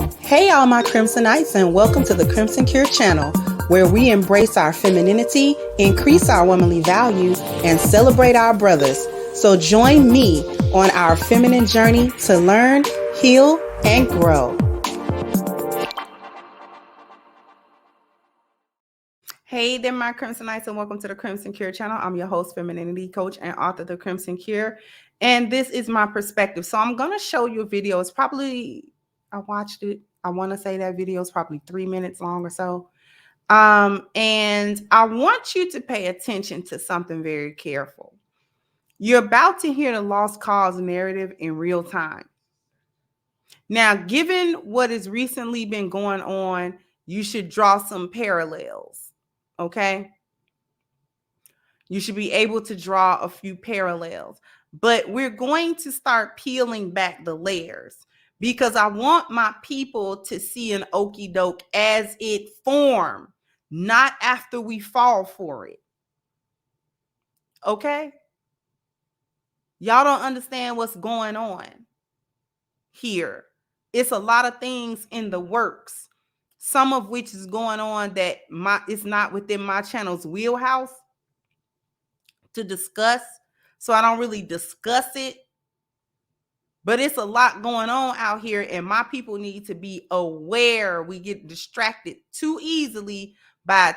Hey, all my Crimsonites, and welcome to the Crimson Cure channel, where we embrace our femininity, increase our womanly value, and celebrate our brothers. So join me on our feminine journey to learn, heal, and grow. Hey there, my Crimsonites, and welcome to the Crimson Cure channel. I'm your host, femininity coach, and author of the Crimson Cure, and this is my perspective. So I'm going to show you a video. It's probably, I watched it. I want to say that video is probably 3 minutes long or so. And I want you to pay attention to something very careful. You're about to hear the lost cause narrative in real time. Now, given what has recently been going on, you should draw some parallels, okay? You should be able to draw a few parallels, but we're going to start peeling back the layers because I want my people to see an okie doke as it formed, not after we fall for it. Okay? Y'all don't understand what's going on here. It's a lot of things in the works, some of which is going on that it's not within my channel's wheelhouse to discuss. So I don't really discuss it. But it's a lot going on out here, and my people need to be aware. We get distracted too easily by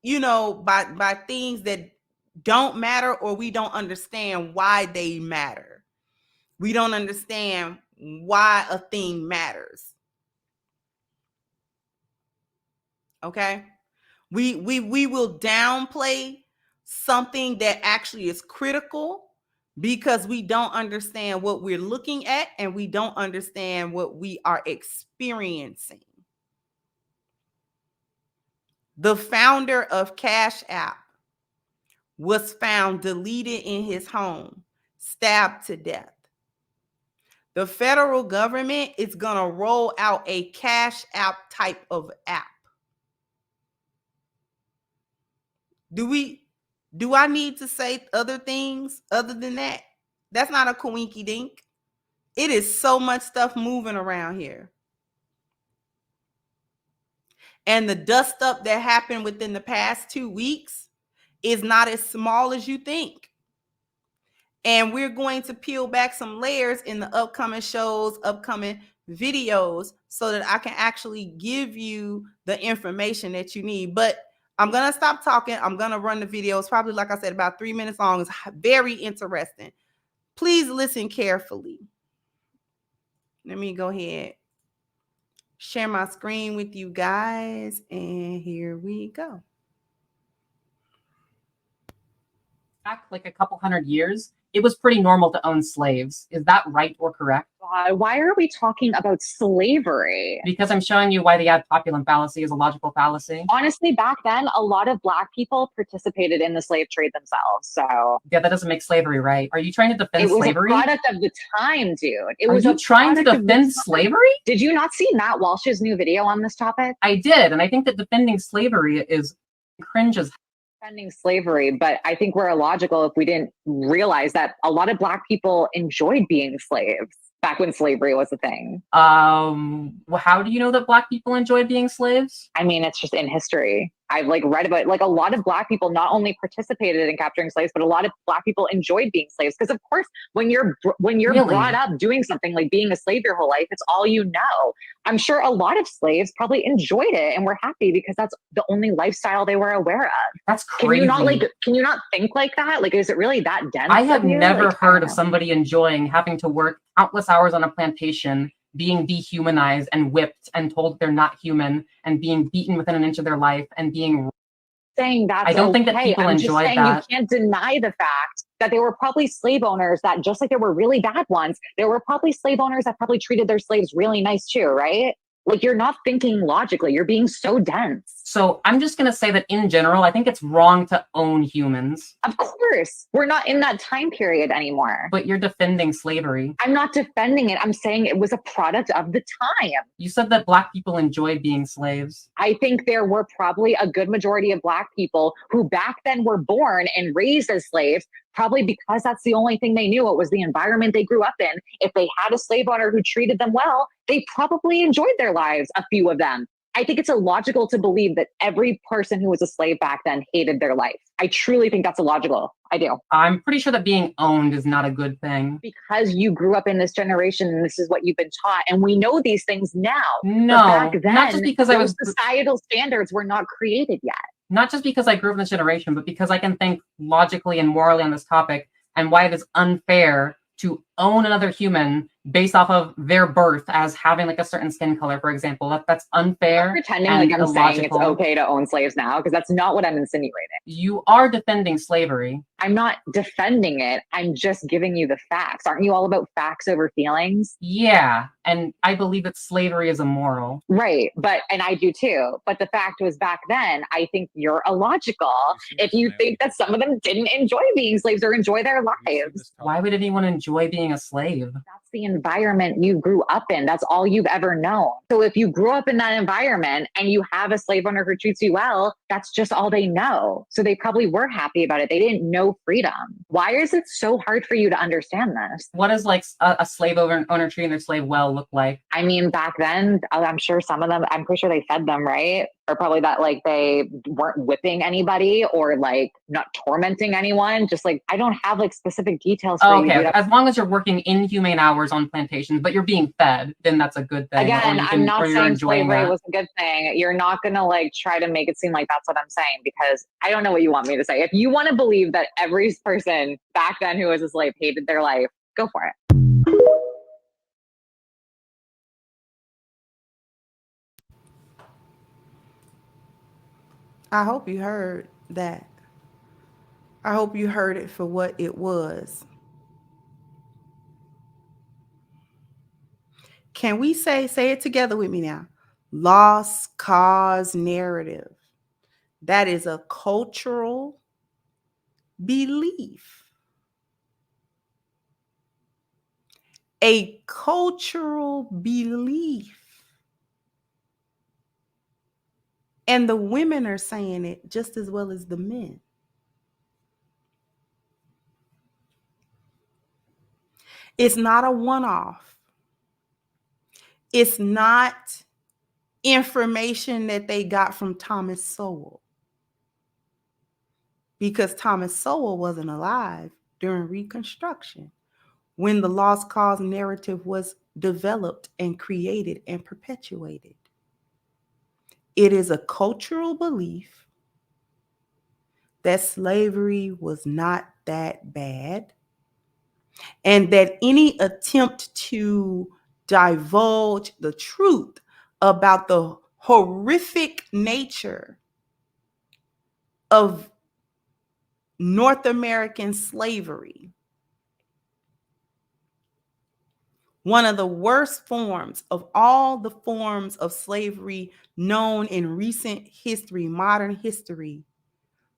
by things that don't matter, or we don't understand why they matter. We don't understand why a thing matters. Okay? We will downplay something that actually is critical because we don't understand what we're looking at and we don't understand what we are experiencing. The founder of Cash App was found deleted in his home, stabbed to death. The federal government is going to roll out a Cash App type of app. Do I need to say other things other than that? That's not a coinky dink. It is so much stuff moving around here. And the dust up that happened within the past 2 weeks is not as small as you think. And we're going to peel back some layers in the upcoming shows, upcoming videos, so that I can actually give you the information that you need. But I'm going to stop talking. I'm going to run the video. It's probably, like I said, about 3 minutes long. It's very interesting. Please listen carefully. Let me go ahead, share my screen with you guys, and here we go. Back like a couple hundred years, it was pretty normal to own slaves. Is that right or correct? Why are we talking about slavery? Because I'm showing you why the ad populum fallacy is a logical fallacy. Honestly, back then, a lot of Black people participated in the slave trade themselves. So yeah, that doesn't make slavery right. Are you trying to defend slavery? It was a product of the time, dude. Are you trying to defend slavery? Did you not see Matt Walsh's new video on this topic? I did, and I think that defending slavery is cringe as defending slavery, but I think we're illogical if we didn't realize that a lot of Black people enjoyed being slaves back when slavery was a thing. Well, how do you know that Black people enjoyed being slaves? I mean, it's just in history. I've read about a lot of Black people not only participated in capturing slaves, but a lot of Black people enjoyed being slaves. Because of course, when you're really? Brought up doing something like being a slave your whole life, it's all you know. I'm sure a lot of slaves probably enjoyed it and were happy because that's the only lifestyle they were aware of. That's crazy. Can you not think like that? Is it really that dense? I have never heard of somebody enjoying having to work countless hours on a plantation, being dehumanized and whipped and told they're not human, and being beaten within an inch of their life, and being saying that. I don't think that people enjoy that. You can't deny the fact that there were probably slave owners that, just like there were really bad ones, there were probably slave owners that probably treated their slaves really nice too, right? You're not thinking logically. You're being so dense. So I'm just going to say that in general, I think it's wrong to own humans. Of course. We're not in that time period anymore. But you're defending slavery. I'm not defending it. I'm saying it was a product of the time. You said that Black people enjoyed being slaves. I think there were probably a good majority of Black people who back then were born and raised as slaves Probably because that's the only thing they knew. It was the environment they grew up in. If they had a slave owner who treated them well, they probably enjoyed their lives, a few of them. I think it's illogical to believe that every person who was a slave back then hated their life. I truly think that's illogical. I do. I'm pretty sure that being owned is not a good thing. Because you grew up in this generation and this is what you've been taught. And we know these things now. No, but back then, not just because those societal standards were not created yet. Not just because I grew up in this generation, but because I can think logically and morally on this topic and why it is unfair to own another human based off of their birth as having like a certain skin color, for example. That's unfair. I'm pretending like I'm saying it's okay to own slaves now, because that's not what I'm insinuating. You are defending slavery. I'm not defending it. I'm just giving you the facts. Aren't you all about facts over feelings? Yeah, and I believe that slavery is immoral. Right, and I do too. But the fact was, back then, I think you're illogical if you think that some of them didn't enjoy being slaves or enjoy their lives. Why would anyone enjoy being a slave? That's the environment you grew up in. That's all you've ever known. So if you grew up in that environment and you have a slave owner who treats you well, that's just all they know. So they probably were happy about it. They didn't know freedom. Why is it so hard for you to understand this? What does like a slave owner treating their slave well look like? I mean, back then, I'm sure some of them, I'm pretty sure they fed them, right? Or probably that like they weren't whipping anybody or like not tormenting anyone. Just like, I don't have like specific details for you. Okay, as long as you're working inhumane hours on plantations, but you're being fed, then that's a good thing. Again, I'm not saying slavery was a good thing. You're not going to like try to make it seem like that's what I'm saying, because I don't know what you want me to say. If you want to believe that every person back then who was a slave hated their life, go for it. I hope you heard that. I hope you heard it for what it was. Can we say it together with me now? Lost cause narrative. That is a cultural belief. A cultural belief. And the women are saying it just as well as the men. It's not a one-off. It's not information that they got from Thomas Sowell, because Thomas Sowell wasn't alive during Reconstruction when the lost cause narrative was developed and created and perpetuated. It is a cultural belief that slavery was not that bad, and that any attempt to divulge the truth about the horrific nature of North American slavery, one of the worst forms of all the forms of slavery known in recent history, modern history,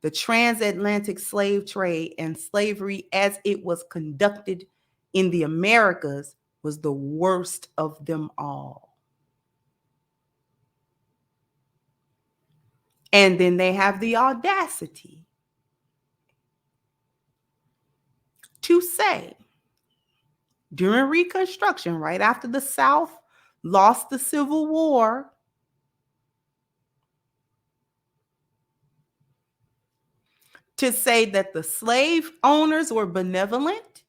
the transatlantic slave trade and slavery as it was conducted in the Americas was the worst of them all. And then they have the audacity to say, during Reconstruction, right after the South lost the Civil War, to say that the slave owners were benevolent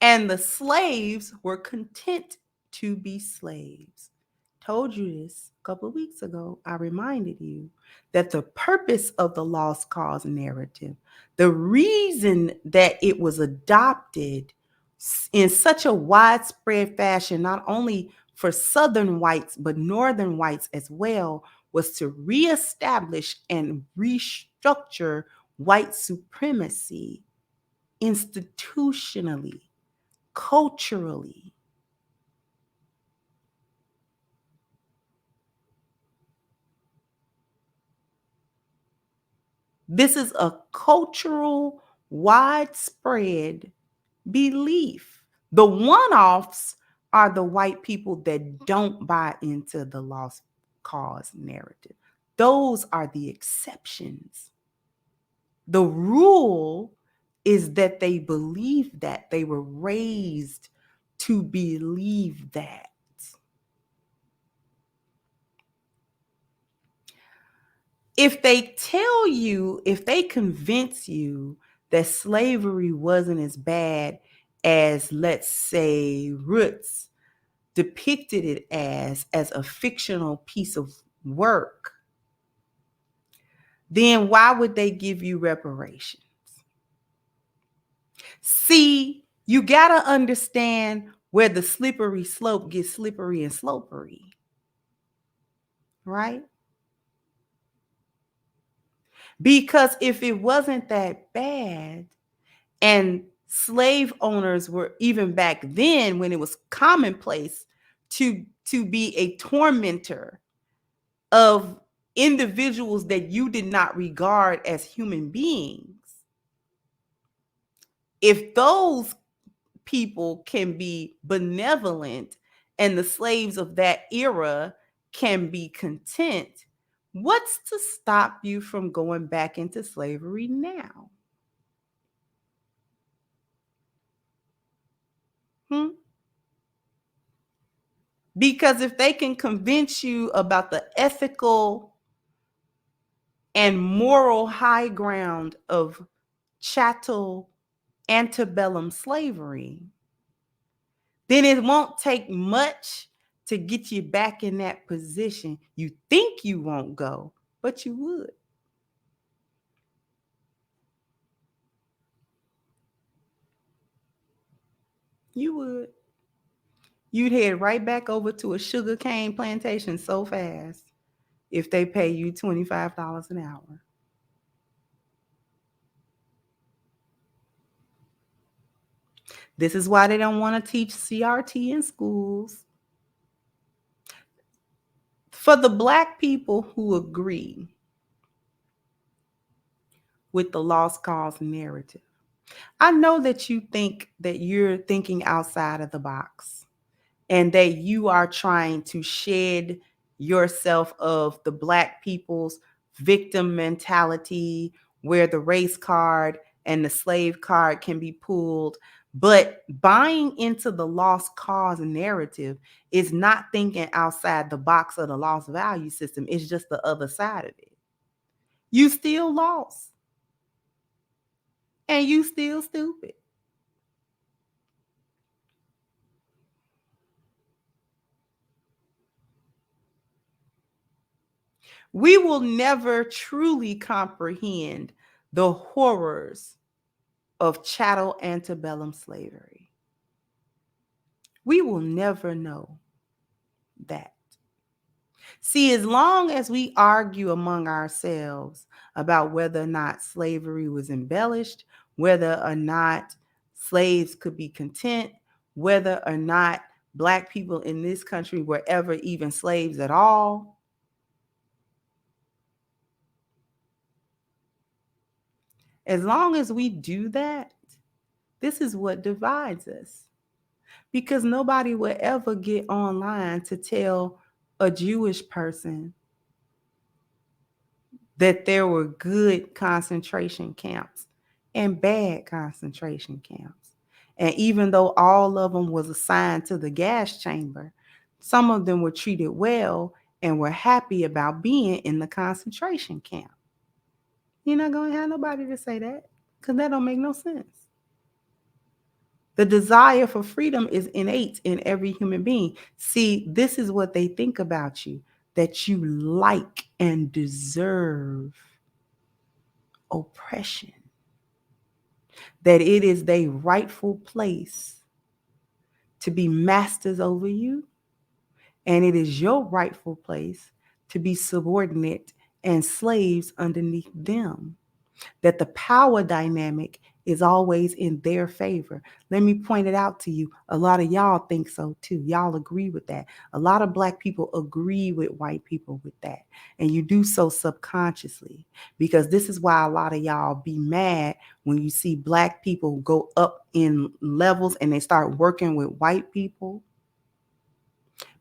and the slaves were content to be slaves. Told you this a couple of weeks ago. I reminded you that the purpose of the lost cause narrative, the reason that it was adopted in such a widespread fashion, not only for Southern whites, but Northern whites as well, was to reestablish and restructure white supremacy institutionally, culturally. This is a cultural, widespread belief. The one-offs are the white people that don't buy into the lost cause narrative. Those are the exceptions. The rule is that they believe that. They were raised to believe that. If they tell you, if they convince you that slavery wasn't as bad as, let's say, Roots depicted it as a fictional piece of work, then why would they give you reparations? See, you got to understand where the slippery slope gets slippery and slopery, right? Because if it wasn't that bad, and slave owners were, even back then when it was commonplace to be a tormentor of individuals that you did not regard as human beings, if those people can be benevolent and the slaves of that era can be content, what's to stop you from going back into slavery now? Because if they can convince you about the ethical and moral high ground of chattel antebellum slavery, then it won't take much to get you back in that position. You think you won't go, but you would. You would. You'd head right back over to a sugarcane plantation so fast if they pay you $25 an hour. This is why they don't want to teach CRT in schools. For the Black people who agree with the lost cause narrative, I know that you think that you're thinking outside of the box and that you are trying to shed yourself of the Black people's victim mentality, where the race card and the slave card can be pulled. But buying into the lost cause narrative is not thinking outside the box of the lost value system. It's just the other side of it. You still lost. And you still stupid. We will never truly comprehend the horrors of chattel antebellum slavery. We will never know that. See, as long as we argue among ourselves about whether or not slavery was embellished, whether or not slaves could be content, whether or not Black people in this country were ever even slaves at all, as long as we do that, this is what divides us. Because nobody will ever get online to tell a Jewish person that there were good concentration camps and bad concentration camps. And even though all of them was assigned to the gas chamber, some of them were treated well and were happy about being in the concentration camp. You're not going to have nobody to say that, because that don't make no sense. The desire for freedom is innate in every human being. See, this is what they think about you, that you like and deserve oppression, that it is their rightful place to be masters over you, and it is your rightful place to be subordinate and slaves underneath them. That the power dynamic is always in their favor. Let me point it out to you. A lot of y'all think so too. Y'all agree with that. A lot of Black people agree with white people with that. And you do so subconsciously, because this is why a lot of y'all be mad when you see Black people go up in levels and they start working with white people.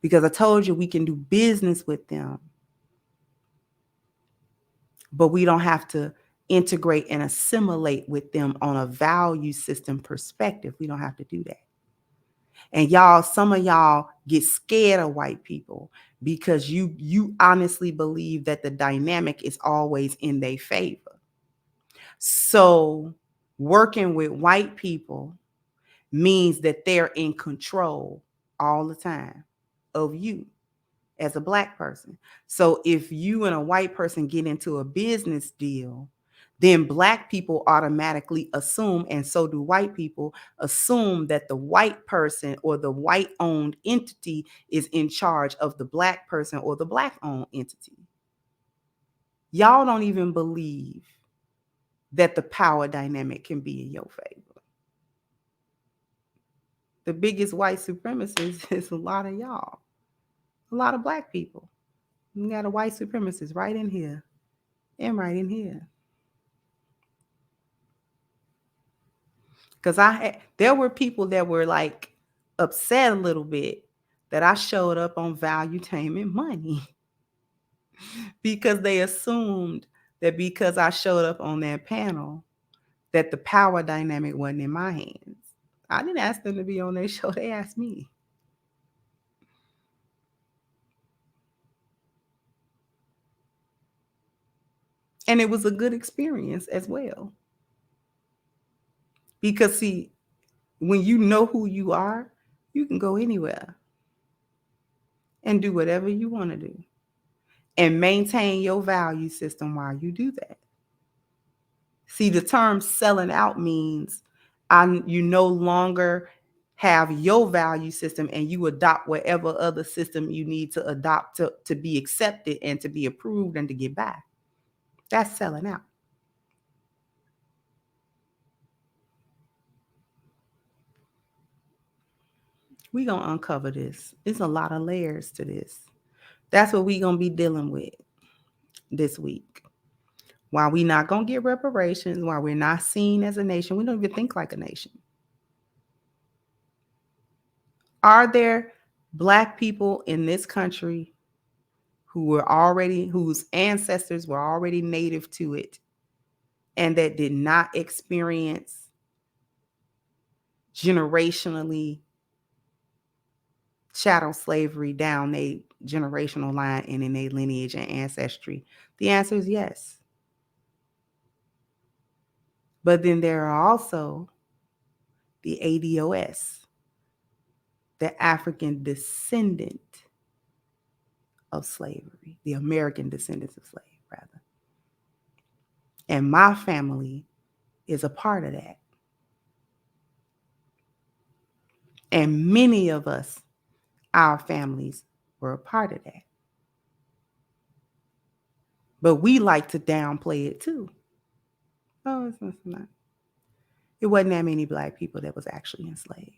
Because I told you we can do business with them, but we don't have to integrate and assimilate with them on a value system perspective. We don't have to do that. And y'all, some of y'all get scared of white people because you honestly believe that the dynamic is always in their favor. So working with white people means that they're in control all the time of you as a Black person. So if you and a white person get into a business deal, then Black people automatically assume, and so do white people, assume that the white person or the white-owned entity is in charge of the Black person or the Black-owned entity. Y'all don't even believe that the power dynamic can be in your favor. The biggest white supremacists is a lot of y'all, a lot of Black people. You got a white supremacist right in here and right in here. Because there were people that were like upset a little bit that I showed up on Valuetainment Money because they assumed that because I showed up on that panel that the power dynamic wasn't in my hands. I didn't ask them to be on their show. They asked me. And it was a good experience as well. Because see, when you know who you are, you can go anywhere and do whatever you want to do and maintain your value system while you do that. See, the term selling out means you no longer have your value system and you adopt whatever other system you need to adopt to be accepted and to be approved and to get by. That's selling out. We're going to uncover this. There's a lot of layers to this. That's what we're going to be dealing with this week. While we're not going to get reparations, while we're not seen as a nation, we don't even think like a nation. Are there Black people in this country whose ancestors were already native to it and that did not experience generationally chattel slavery down their generational line and in their lineage and ancestry? The answer is yes. But then there are also the ADOS, the African descendant of slavery, the American descendants of slavery, rather. And my family is a part of that. And many of us, our families, were a part of that. But we like to downplay it too. Oh, it's not. It wasn't that many Black people that was actually enslaved.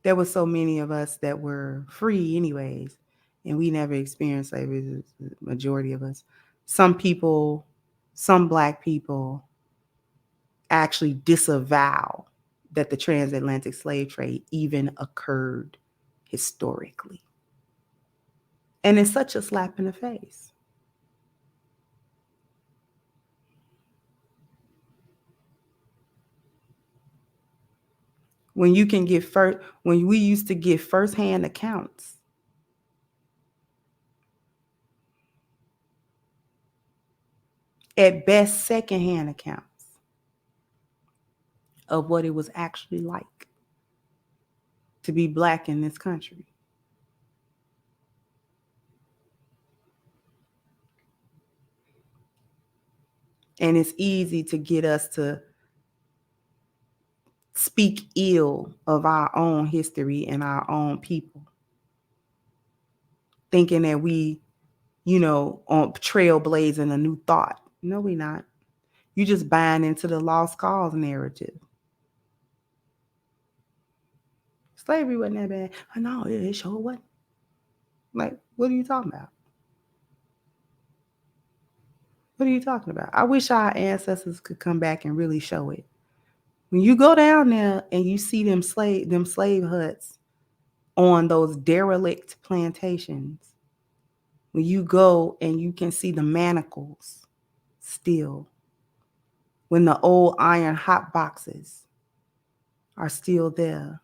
There were so many of us that were free anyways, and we never experienced slavery, the majority of us. Some people, some Black people actually disavow that the transatlantic slave trade even occurred historically. And it's such a slap in the face. When you can get when we used to get firsthand accounts at best secondhand accounts of what it was actually like to be Black in this country. And it's easy to get us to speak ill of our own history and our own people, thinking that we, on trailblazing a new thought. No, we not. You just buying into the lost cause narrative. Slavery wasn't that bad. Oh, no, it sure wasn't. Like, what are you talking about? What are you talking about? I wish our ancestors could come back and really show it. When you go down there and you see them slave huts on those derelict plantations, When you go and you can see the manacles still, when the old iron hot boxes are still there,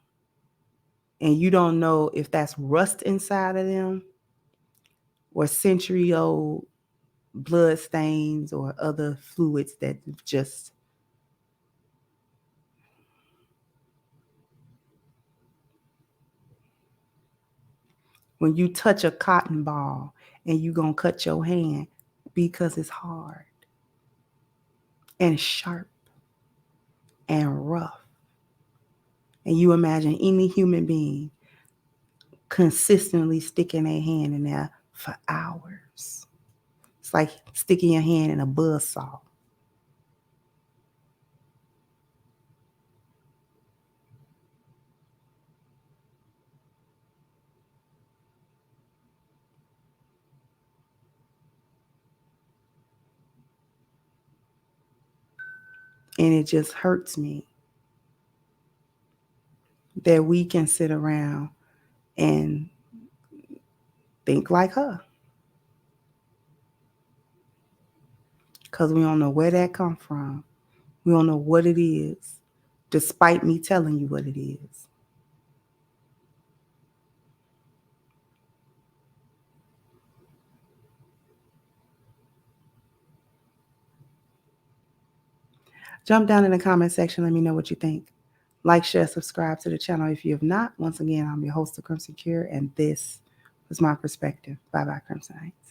and you don't know if that's rust inside of them or century-old blood stains or other fluids that just when you touch a cotton ball and you gonna cut your hand because it's hard and sharp and rough. And you imagine any human being consistently sticking their hand in there for hours. It's like sticking your hand in a buzzsaw. And it just hurts me that we can sit around and think like her. Because we don't know where that come from. We don't know what it is, despite me telling you what it is. Jump down in the comment section. Let me know what you think. Like, share, subscribe to the channel if you have not. Once again, I'm your host, The Crimson Cure, and this was my perspective. Bye-bye, Crimsonites.